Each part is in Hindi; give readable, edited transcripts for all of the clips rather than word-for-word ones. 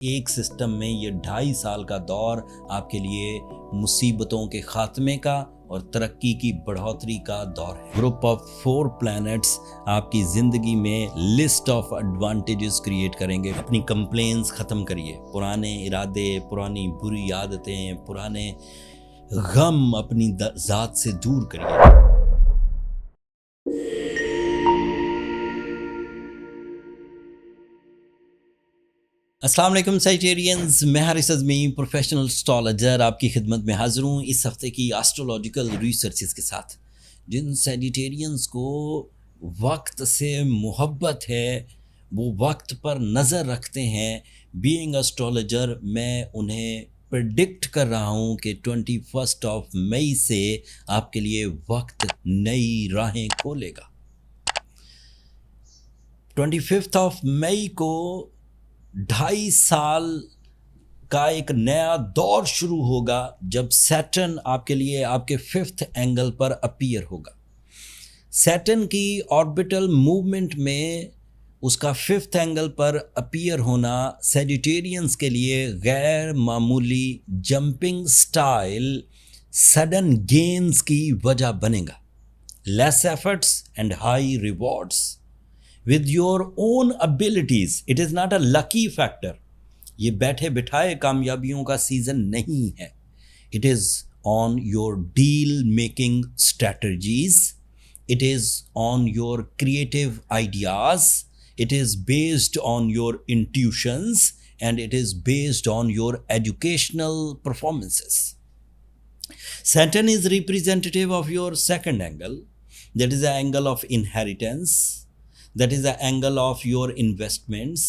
एक सिस्टम में ये 2.5 साल का दौर आपके लिए मुसीबतों के खात्मे का और तरक्की की बढ़ोतरी का दौर है। ग्रुप ऑफ 4 प्लैनेट्स आपकी ज़िंदगी में लिस्ट ऑफ एडवांटेजेस क्रिएट करेंगे। अपनी कंप्लेंट्स ख़त्म करिए, पुराने इरादे, पुरानी बुरी आदतें, पुराने गम अपनी ज़ात से दूर करिए। अस्सलाम वालेकुम साइटेरियंस, मैं हारिस अज़मी प्रोफेशनल एस्ट्रोलॉजर आपकी खिदमत में हाज़िर हूँ इस हफ़्ते की एस्ट्रोलॉजिकल रिसर्चेस के साथ। जिन साइटेरियंस को वक्त से मोहब्बत है, वो वक्त पर नज़र रखते हैं, बीइंग एस्ट्रोलॉजर मैं उन्हें प्रेडिक्ट कर रहा हूँ कि 21 मई से आपके लिए वक्त नई राहें खोलेगा। 25 मई को 2.5 साल का एक नया दौर शुरू होगा जब सैटर्न आपके लिए आपके 5th एंगल पर अपीयर होगा। सैटर्न की ऑर्बिटल मूवमेंट में उसका 5th एंगल पर अपीयर होना सैजिटेरियंस के लिए गैर मामूली जंपिंग स्टाइल सडन गेन्स की वजह बनेगा। Less efforts and high rewards with your own abilities. It is not a lucky factor. ये बैठे बिठाए कामयाबियों का सीजन नहीं है। It is on your deal making strategies. It is on your creative ideas. It is based on your intuitions and it is based on your educational performances. Saturn is representative of your 2nd angle. That is the angle of inheritance. That is the angle of your investments.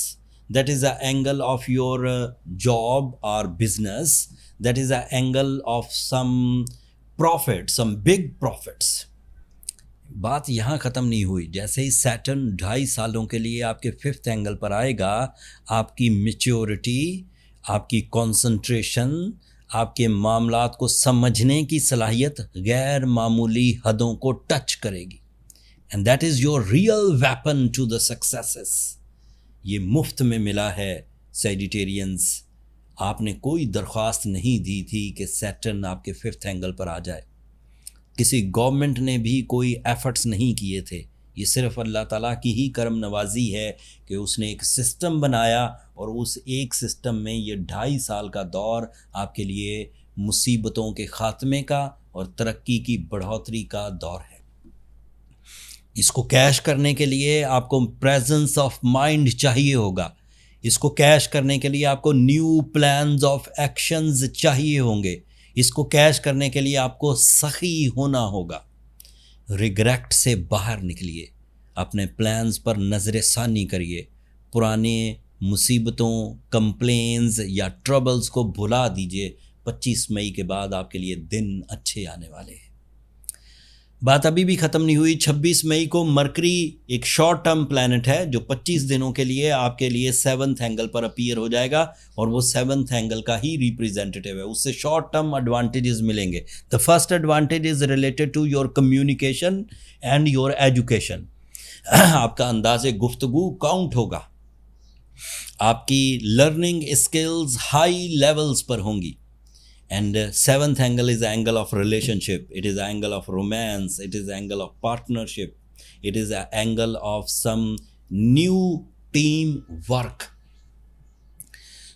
That is the angle of your job or business. That is the angle of some profit, some big profits. बात यहाँ ख़त्म नहीं हुई। जैसे ही सैटर्न 2.5 सालों के लिए आपके 5th एंगल पर आएगा, आपकी मैच्योरिटी, आपकी कंसंट्रेशन, आपके मामलात को समझने की सलाहियत गैर मामूली हदों को टच करेगी। And that is your real weapon to the successes. ये मुफ्त में मिला है सैजिटेरियंस। आपने कोई दरख्वास्त नहीं दी थी कि सैटर्न आपके 5th एंगल पर आ जाए। किसी गवर्नमेंट ने भी कोई एफर्ट्स नहीं किए थे। ये सिर्फ अल्लाह ताला की ही करम नवाजी है कि उसने एक सिस्टम बनाया और उस एक सिस्टम में ये 2.5 साल का दौर आपके लिए मुसीबतों के खात्मे का और तरक्की की बढ़ोतरी का दौर है। इसको कैश करने के लिए आपको प्रेजेंस ऑफ माइंड चाहिए होगा। इसको कैश करने के लिए आपको न्यू प्लान्स ऑफ एक्शंस चाहिए होंगे। इसको कैश करने के लिए आपको सही होना होगा। रिग्रेट से बाहर निकलिए, अपने प्लान्स पर नज़र-ए-सानी करिए, पुराने मुसीबतों, कंप्लेंट्स या ट्रबल्स को भुला दीजिए। 25 मई के बाद आपके लिए दिन अच्छे आने वाले हैं। बात अभी भी ख़त्म नहीं हुई। 26 मई को मरकरी एक शॉर्ट टर्म प्लैनेट है जो 25 दिनों के लिए आपके लिए 7th एंगल पर अपीयर हो जाएगा और वो 7th एंगल का ही रिप्रेजेंटेटिव है। उससे शॉर्ट टर्म एडवांटेजेस मिलेंगे। The first advantage is related to your communication and your education. आपका अंदाज़े गुफ्तगू काउंट होगा, आपकी लर्निंग स्किल्स हाई लेवल्स पर होंगी। And 7th angle is the angle of relationship. It is the angle of romance. It is the angle of partnership. It is the angle of some new team work.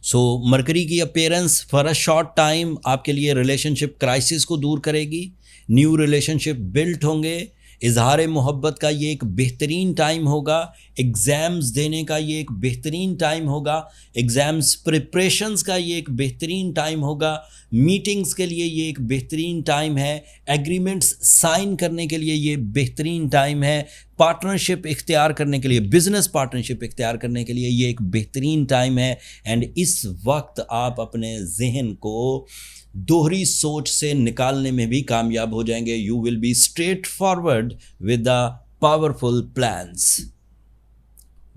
So Mercury की appearance for a short time आपके लिए relationship crisis को दूर करेगी। New relationship built होंगे। इजहार मोहब्बत का ये एक बेहतरीन टाइम होगा। एग्ज़ाम्स देने का ये एक बेहतरीन टाइम होगा। एग्ज़ाम्स प्रिपरेशंस का ये एक बेहतरीन टाइम होगा। मीटिंग्स के लिए ये एक बेहतरीन टाइम है। एग्रीमेंट्स साइन करने के लिए ये बेहतरीन टाइम है। पार्टनरशिप इख्तियार करने के लिए, बिज़नेस पार्टनरशिप इख्तियार करने के लिए ये एक बेहतरीन टाइम है। एंड इस वक्त आप अपने जहन को दोहरी सोच से निकालने में भी कामयाब हो जाएंगे। You will be straight forward with the powerful plans.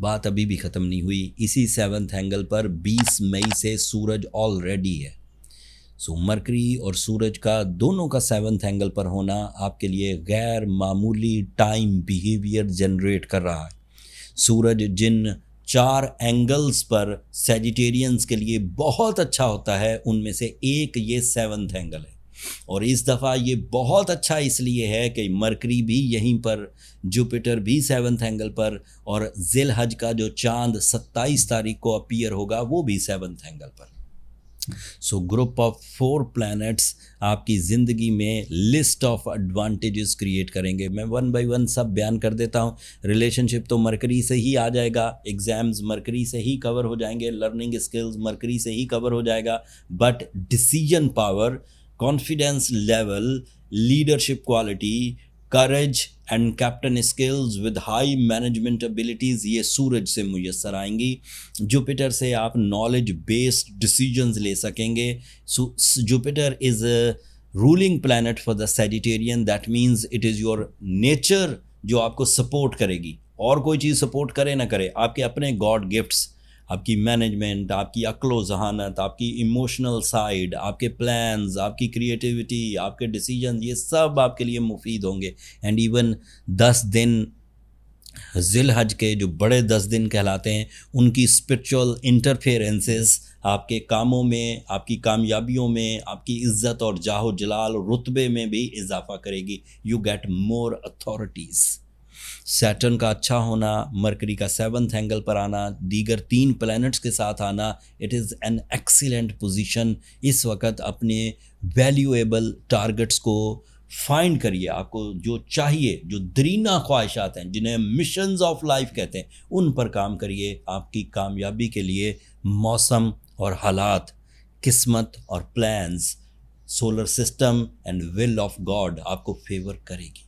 बात अभी भी ख़त्म नहीं हुई। इसी 7th एंगल पर 20 मई से सूरज ऑलरेडी है। सो मरकरी और सूरज का दोनों का 7th एंगल पर होना आपके लिए गैर मामूली टाइम बिहेवियर जनरेट कर रहा है। सूरज जिन 4 एंगल्स पर सैजिटेरियंस के लिए बहुत अच्छा होता है, उनमें से एक ये 7th एंगल है। और इस दफ़ा ये बहुत अच्छा इसलिए है कि मरकरी भी यहीं पर, जुपिटर भी 7th एंगल पर, और जिलहज का जो चांद 27 तारीख को अपीयर होगा वो भी 7th एंगल पर। सो ग्रुप ऑफ 4 प्लैनेट्स आपकी ज़िंदगी में लिस्ट ऑफ एडवांटेजेस क्रिएट करेंगे। मैं 1 बाय 1 सब बयान कर देता हूँ। रिलेशनशिप तो मरकरी से ही आ जाएगा, एग्ज़ाम्स मरकरी से ही कवर हो जाएंगे, लर्निंग स्किल्स मरकरी से ही कवर हो जाएगा, but decision power, confidence level, leadership quality, courage and captain skills with high management abilities ये सूरज से मुयस्सर आएंगी। जुपिटर से आप नॉलेज बेस्ड डिसीजंस ले सकेंगे। Jupiter is a ruling planet for the Sagittarian, that means it is your nature जो आपको सपोर्ट करेगी, और कोई चीज़ सपोर्ट करे ना करे, आपके अपने गॉड गिफ्ट्स, आपकी मैनेजमेंट, आपकी अक्लो जहानत, आपकी इमोशनल साइड, आपके प्लान्स, आपकी क्रिएटिविटी, आपके डिसीजन, ये सब आपके लिए मुफीद होंगे। एंड इवन 10 दिन जिलहज के जो बड़े 10 दिन कहलाते हैं, उनकी स्पिरिचुअल इंटरफेरेंसेस आपके कामों में, आपकी कामयाबियों में, आपकी इज़्ज़त और जाहो जलाल रुतबे में भी इजाफा करेगी। You get more authorities. Saturn का अच्छा होना, मरकरी का 7th एंगल पर आना, दीगर 3 प्लैनेट्स के साथ आना, it is an excellent position. इस वक्त अपने वैल्यूएबल टारगेट्स को फाइंड करिए, आपको जो चाहिए, जो दरीना ख्वाहिशात हैं, जिन्हें मिशंस ऑफ लाइफ कहते हैं, उन पर काम करिए। आपकी कामयाबी के लिए मौसम और हालात, किस्मत और plans, solar system and will of God आपको फेवर करेगी।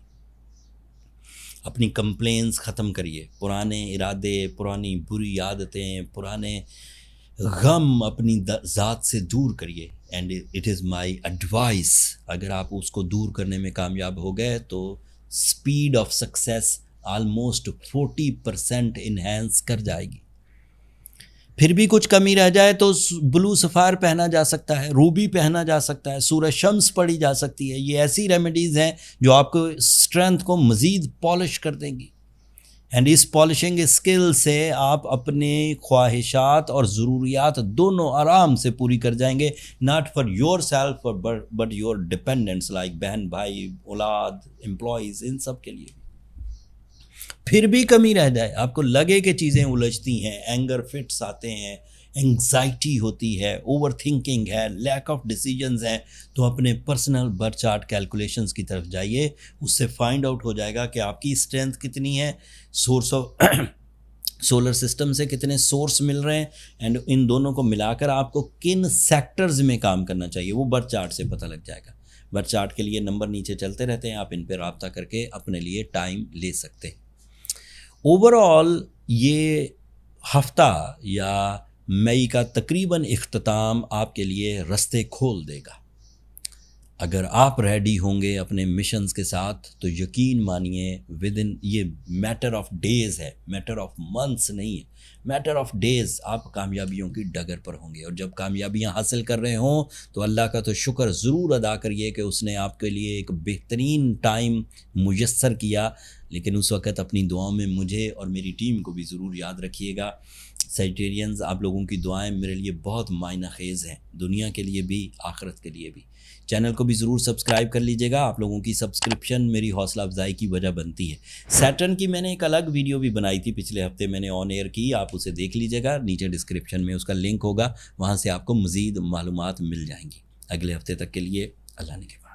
अपनी कंप्लेंट्स ख़त्म करिए, पुराने इरादे, पुरानी बुरी आदतें, पुराने गम अपनी ज़ात से दूर करिए। And it is my advice, अगर आप उसको दूर करने में कामयाब हो गए तो speed of success almost 40% enhance कर जाएगी। फिर भी कुछ कमी रह जाए तो ब्लू सफ़ायर पहना जा सकता है, रूबी पहना जा सकता है, सूरज शम्स पढ़ी जा सकती है। ये ऐसी रेमेडीज़ हैं जो आपको स्ट्रेंथ को मज़ीद पॉलिश कर देंगी। एंड इस पॉलिशिंग स्किल से आप अपने ख्वाहिशात और ज़रूरियात दोनों आराम से पूरी कर जाएंगे, not for your self but your dependents like बहन भाई, औलाद, एम्प्लॉयज़, इन सब के लिए। फिर भी कमी रह जाए, आपको लगे कि चीज़ें उलझती हैं, एंगर फिट्स आते हैं, एंग्जाइटी होती है, ओवर थिंकिंग है, लैक ऑफ डिसीजंस हैं, तो अपने पर्सनल बर्थ चार्ट कैलकुलेशंस की तरफ जाइए। उससे फाइंड आउट हो जाएगा कि आपकी स्ट्रेंथ कितनी है, सोर्स ऑफ सोलर सिस्टम से कितने सोर्स मिल रहे हैं, एंड इन दोनों को मिलाकर आपको किन सेक्टर्स में काम करना चाहिए वो बर्थ चार्ट से पता लग जाएगा। बर्थ चार्ट के लिए नंबर नीचे चलते रहते हैं, आप इन पर रब्ता करके अपने लिए टाइम ले सकते हैं। ओवरऑल ये हफ्ता या मई का तकरीबन इख्तिताम आपके लिए रास्ते खोल देगा। अगर आप रेडी होंगे अपने मिशंस के साथ तो यकीन मानिए विद इन, ये मैटर ऑफ डेज़ है, मैटर ऑफ मंथ्स नहीं है, मैटर ऑफ डेज़ आप कामयाबियों की डगर पर होंगे। और जब कामयाबियां हासिल कर रहे हों तो अल्लाह का तो शुक्र ज़रूर अदा करिए कि उसने आपके लिए एक बेहतरीन टाइम मुयस्सर किया। लेकिन उस वक़्त अपनी दुआओं में मुझे और मेरी टीम को भी ज़रूर याद रखिएगा। सैजिटेरियंस, आप लोगों की दुआएं मेरे लिए बहुत मायना खेज़ हैं, दुनिया के लिए भी, आखिरत के लिए भी। चैनल को भी ज़रूर सब्सक्राइब कर लीजिएगा, आप लोगों की सब्सक्रिप्शन मेरी हौसला अफजाई की वजह बनती है। सैटर्न की मैंने एक अलग वीडियो भी बनाई थी, पिछले हफ्ते मैंने ऑन एयर की, आप उसे देख लीजिएगा, नीचे डिस्क्रिप्शन में उसका लिंक होगा, वहाँ से आपको मज़ीद मालूमात मिल जाएंगी। अगले हफ्ते तक के लिए अल्लाह ने के